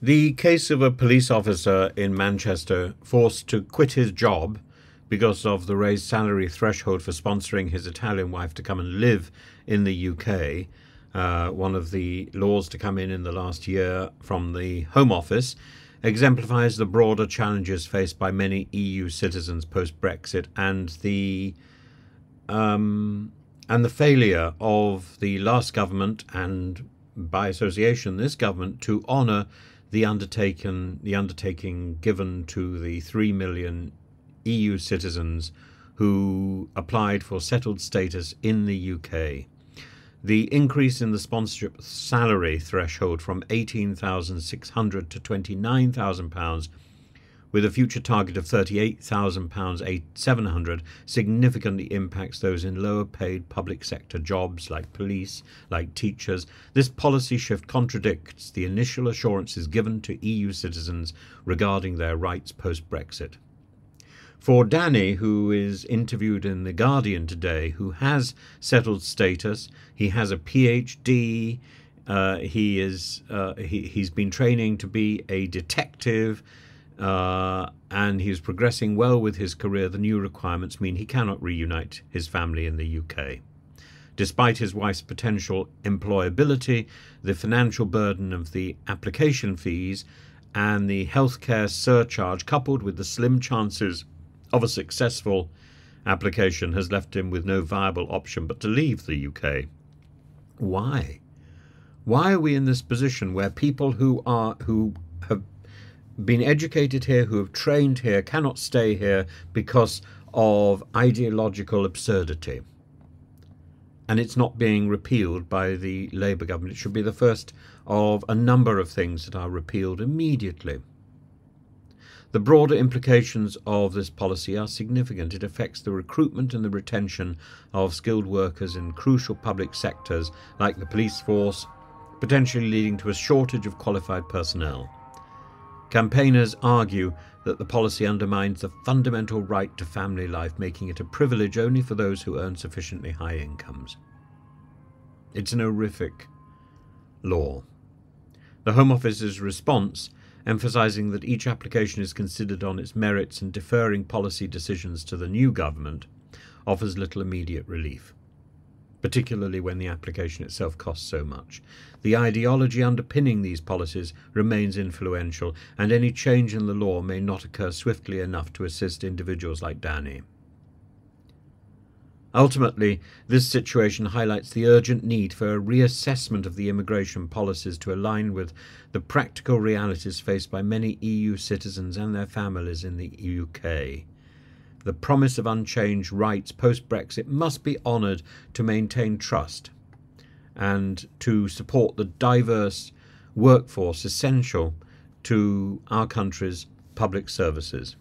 The case of a police officer in Manchester forced to quit his job because of the raised salary threshold for sponsoring his Italian wife to come and live in the UK, one of the laws to come in the last year from the Home Office, exemplifies the broader challenges faced by many EU citizens post-Brexit and the failure of the last government, and by association this government, to honour the undertaking given to the 3 million EU citizens who applied for settled status in the UK. The increase in the sponsorship salary threshold from £18,600 to £29,000, with a future target of £38,700, significantly impacts those in lower paid public sector jobs like police, like teachers. This policy shift contradicts the initial assurances given to EU citizens regarding their rights post-Brexit. For Danny, who is interviewed in The Guardian today, who has settled status, he has a PhD, he's been training to be a detective, and he's progressing well with his career. The new requirements mean he cannot reunite his family in the UK. Despite his wife's potential employability, the financial burden of the application fees and the healthcare surcharge, coupled with the slim chances of a successful application, has left him with no viable option but to leave the UK. Why? Why are we in this position where people who have been educated here, who have trained here, cannot stay here because of ideological absurdity? And it's not being repealed by the Labour government. It should be the first of a number of things that are repealed immediately. The broader implications of this policy are significant. It affects the recruitment and the retention of skilled workers in crucial public sectors like the police force, potentially leading to a shortage of qualified personnel. Campaigners argue that the policy undermines the fundamental right to family life, making it a privilege only for those who earn sufficiently high incomes. It's an horrific law. The Home Office's response, emphasising that each application is considered on its merits and deferring policy decisions to the new government, offers little immediate relief, particularly when the application itself costs so much. The ideology underpinning these policies remains influential, and any change in the law may not occur swiftly enough to assist individuals like Danny. Ultimately, this situation highlights the urgent need for a reassessment of the immigration policies to align with the practical realities faced by many EU citizens and their families in the UK. The promise of unchanged rights post-Brexit must be honoured to maintain trust and to support the diverse workforce essential to our country's public services.